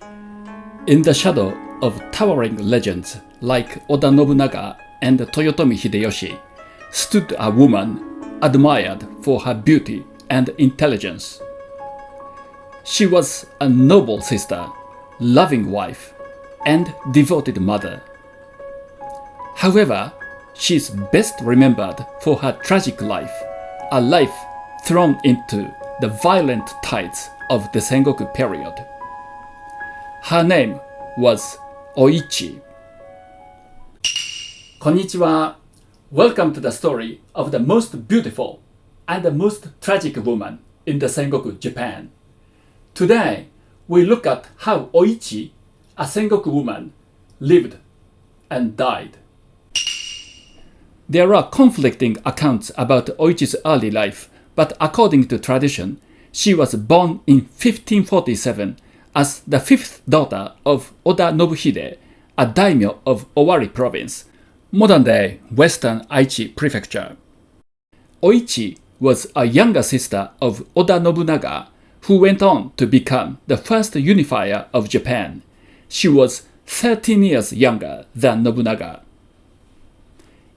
In the shadow of towering legends like Oda Nobunaga and Toyotomi Hideyoshi stood a woman admired for her beauty and intelligence. She was a noble sister, loving wife, and devoted mother. However, she is best remembered for her tragic life, a life thrown into the violent tides of the Sengoku period. Her name was Oichi. Konnichiwa. Welcome to the story of the most beautiful and the most tragic woman in the Sengoku Japan. Today, we look at how Oichi, a Sengoku woman, lived and died. There are conflicting accounts about Oichi's early life, but according to tradition, she was born in 1547 as the fifth daughter of Oda Nobunaga, a daimyo of Owari province, modern-day Western Aichi Prefecture. Oichi was a younger sister of Oda Nobunaga, who went on to become the first unifier of Japan. She was 13 years younger than Nobunaga.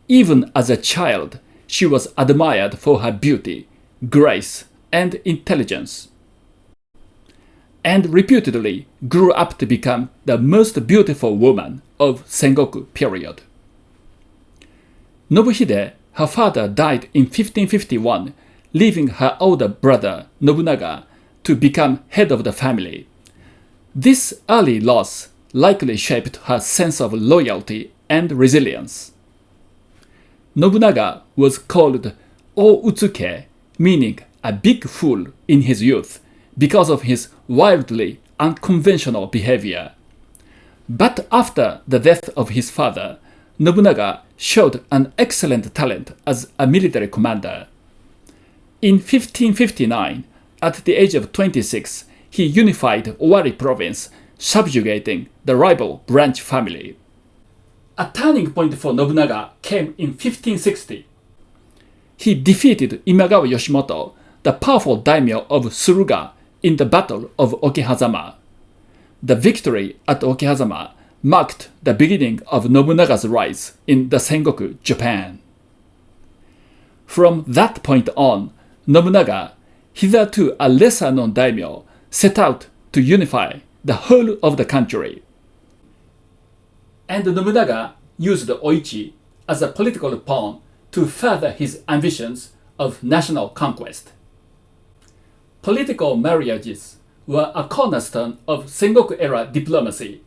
Even as a child, she was admired for her beauty, grace, and intelligence, and reputedly grew up to become the most beautiful woman of Sengoku period. Nobuhide, her father, died in 1551, leaving her older brother Nobunaga to become head of the family. This early loss likely shaped her sense of loyalty and resilience. Nobunaga was called O-Utsuke, meaning a big fool, in his youth because of his wildly unconventional behavior. But after the death of his father, Nobunaga showed an excellent talent as a military commander. In 1559, at the age of 26, he unified Owari province, subjugating the rival branch family. A turning point for Nobunaga came in 1560. He defeated Imagawa Yoshimoto, the powerful daimyo of Suruga, in the Battle of Okehazama. The victory at Okehazama marked the beginning of Nobunaga's rise in the Sengoku Japan. From that point on, Nobunaga, hitherto a lesser-known daimyo, set out to unify the whole of the country. And Nobunaga used Oichi as a political pawn to further his ambitions of national conquest. Political marriages were a cornerstone of Sengoku-era diplomacy.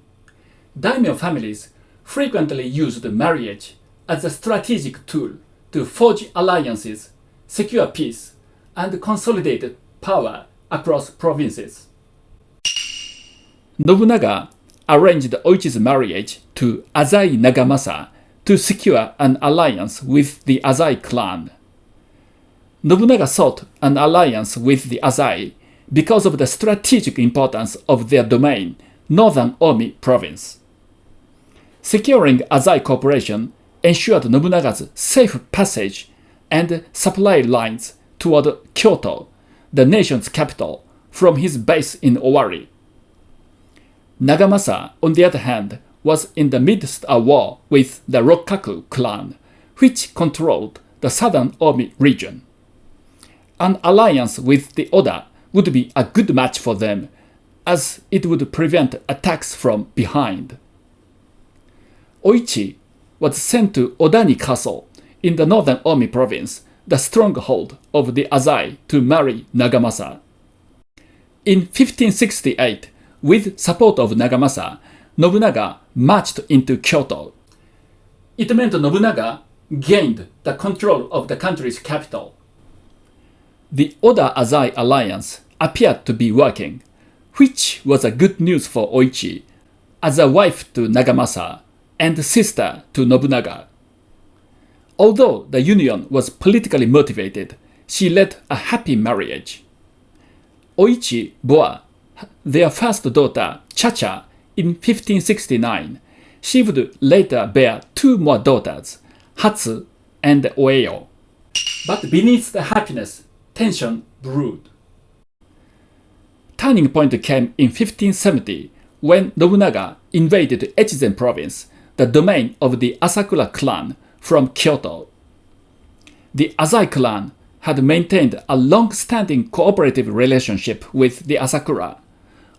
Daimyo families frequently used marriage as a strategic tool to forge alliances, secure peace, and consolidate power across provinces. Nobunaga arranged Oichi's marriage to Azai Nagamasa to secure an alliance with the Azai clan. Nobunaga sought an alliance with the Azai because of the strategic importance of their domain, northern Omi province. Securing Azai cooperation ensured Nobunaga's safe passage and supply lines toward Kyoto, the nation's capital, from his base in Owari. Nagamasa, on the other hand, was in the midst of war with the Rokkaku clan, which controlled the southern Omi region. An alliance with the Oda would be a good match for them, as it would prevent attacks from behind. Oichi was sent to Odani Castle in the northern Omi province, the stronghold of the Azai, to marry Nagamasa. In 1568, with support of Nagamasa, Nobunaga marched into Kyoto. It meant Nobunaga gained the control of the country's capital. The Oda-Azai alliance appeared to be working, which was a good news for Oichi, as a wife to Nagamasa and sister to Nobunaga. Although the union was politically motivated, she led a happy marriage. Oichi bore their first daughter, Chacha, in 1569. She would later bear two more daughters, Hatsu and Oeyo. But beneath the happiness, tension brewed. Turning point came in 1570 when Nobunaga invaded Echizen province, the domain of the Asakura clan from Kyoto. The Azai clan had maintained a long-standing cooperative relationship with the Asakura.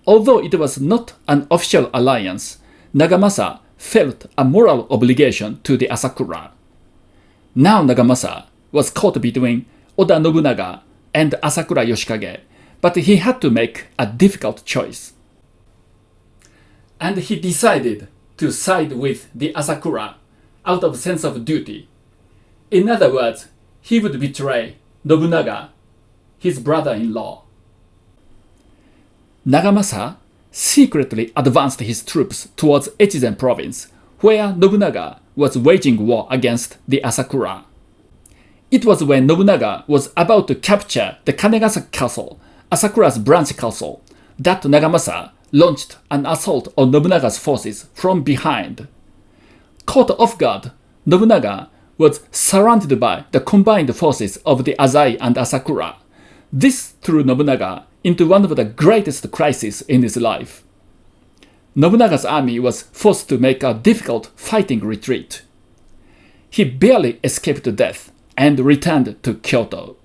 Although it was not an official alliance, Nagamasa felt a moral obligation to the Asakura. Now Nagamasa was caught between Oda Nobunaga and Asakura Yoshikage, but he had to make a difficult choice. And he decided to side with the Asakura out of sense of duty. In other words, he would betray Nobunaga, his brother-in-law. Nagamasa secretly advanced his troops towards Echizen province, where Nobunaga was waging war against the Asakura. It was when Nobunaga was about to capture the Kanegasa castle, Asakura's branch castle, that Nagamasa launched an assault on Nobunaga's forces from behind. Caught off guard, Nobunaga was surrounded by the combined forces of the Azai and Asakura. This threw Nobunaga into one of the greatest crises in his life. Nobunaga's army was forced to make a difficult fighting retreat. He barely escaped death and returned to Kyoto.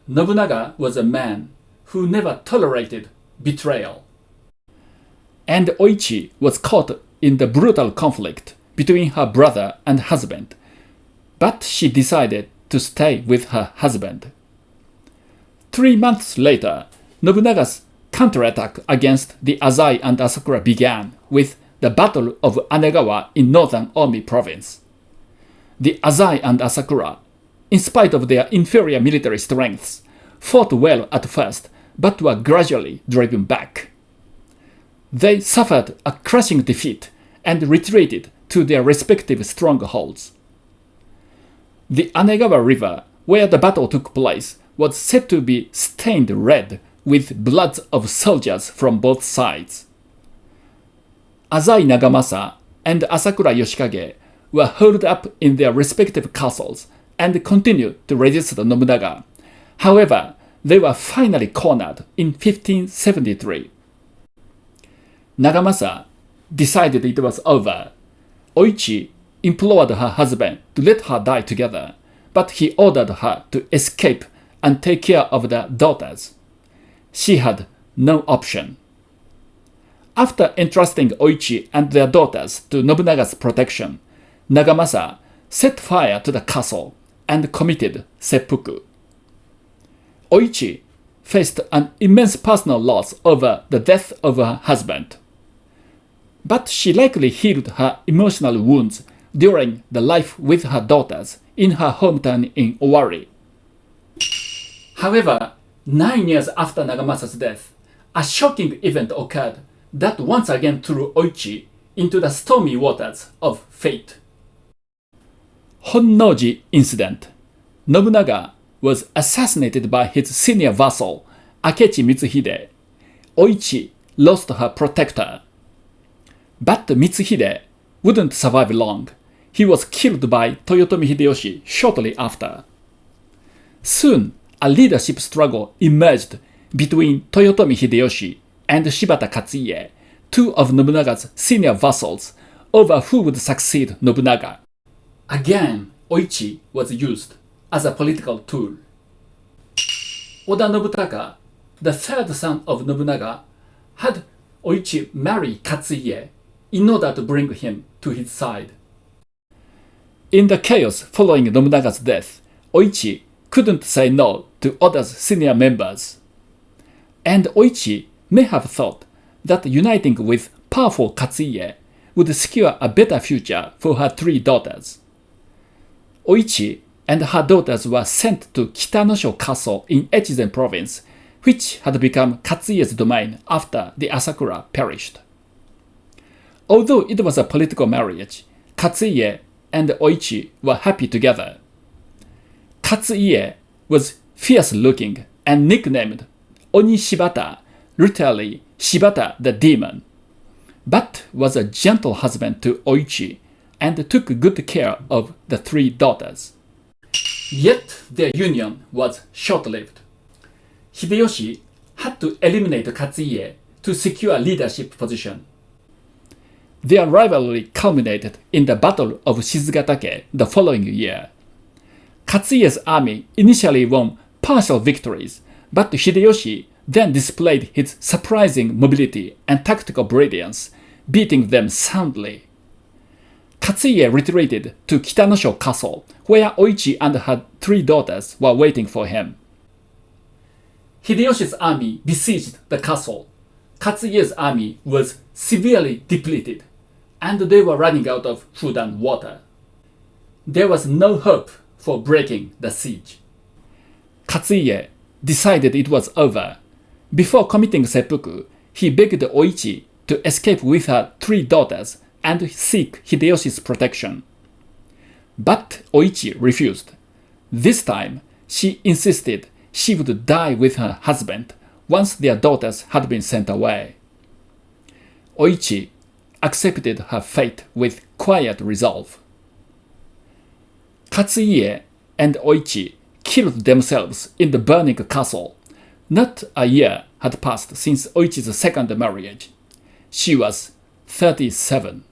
Nobunaga was a man who never tolerated betrayal. And Oichi was caught in the brutal conflict between her brother and husband, but she decided to stay with her husband. 3 months later, Nobunaga's counterattack against the Azai and Asakura began with the Battle of Anegawa in northern Omi province. The Azai and Asakura, in spite of their inferior military strengths, fought well at first but were gradually driven back. They suffered a crushing defeat and retreated to their respective strongholds. The Anegawa River, where the battle took place, was said to be stained red with blood of soldiers from both sides. Azai Nagamasa and Asakura Yoshikage were holed up in their respective castles and continued to resist Nobunaga. However, they were finally cornered in 1573. Nagamasa decided it was over. Oichi implored her husband to let her die together, but he ordered her to escape and take care of the daughters. She had no option. After entrusting Oichi and their daughters to Nobunaga's protection, Nagamasa set fire to the castle and committed seppuku. Oichi faced an immense personal loss over the death of her husband, but she likely healed her emotional wounds during the life with her daughters in her hometown in Owari. However, 9 years after Nagamasa's death, a shocking event occurred that once again threw Oichi into the stormy waters of fate. Honnoji incident. Nobunaga was assassinated by his senior vassal, Akechi Mitsuhide. Oichi lost her protector. But Mitsuhide wouldn't survive long. He was killed by Toyotomi Hideyoshi shortly after. Soon, a leadership struggle emerged between Toyotomi Hideyoshi and Shibata Katsuie, two of Nobunaga's senior vassals, over who would succeed Nobunaga. Again, Oichi was used as a political tool. Oda Nobunaga, the third son of Nobunaga, had Oichi marry Katsuie in order to bring him to his side. In the chaos following Nobunaga's death, Oichi couldn't say no to Oda's senior members. And Oichi may have thought that uniting with powerful Katsuie would secure a better future for her 3 daughters. Oichi and her daughters were sent to Kitanosho Castle in Echizen province, which had become Katsuie's domain after the Asakura perished. Although it was a political marriage, Katsuie and Oichi were happy together. Katsuie was fierce-looking and nicknamed Oni Shibata, literally Shibata the Demon, but was a gentle husband to Oichi and took good care of the 3 daughters. Yet their union was short-lived. Hideyoshi had to eliminate Katsuie to secure leadership position. Their rivalry culminated in the Battle of Shizugatake the following year. Katsuie's army initially won partial victories, but Hideyoshi then displayed his surprising mobility and tactical brilliance, beating them soundly. Katsuie retreated to Kitanosho Castle, where Oichi and her 3 daughters were waiting for him. Hideyoshi's army besieged the castle. Katsuie's army was severely depleted, and they were running out of food and water. There was no hope for breaking the siege. Katsuie decided it was over. Before committing seppuku, he begged Oichi to escape with her 3 daughters and seek Hideyoshi's protection. But Oichi refused. This time, she insisted she would die with her husband once their daughters had been sent away. Oichi accepted her fate with quiet resolve. Katsuie and Oichi killed themselves in the burning castle. Not a year had passed since Oichi's second marriage. She was 37.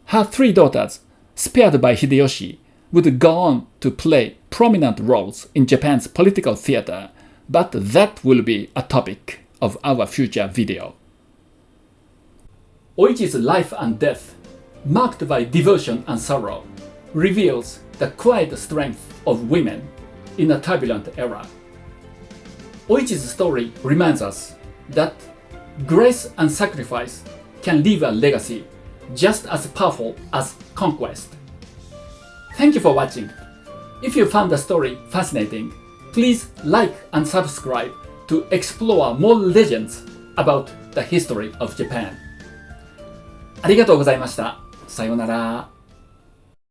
Her 3 daughters, spared by Hideyoshi, would go on to play prominent roles in Japan's political theater, but that will be a topic of our future video. Oichi's life and death, marked by devotion and sorrow, reveals the quiet strength of women in a turbulent era. Oichi's story reminds us that grace and sacrifice can leave a legacy just as powerful as conquest. Thank you for watching. If you found the story fascinating, please like and subscribe to explore more legends about the history of Japan. ありがとうございました。さようなら。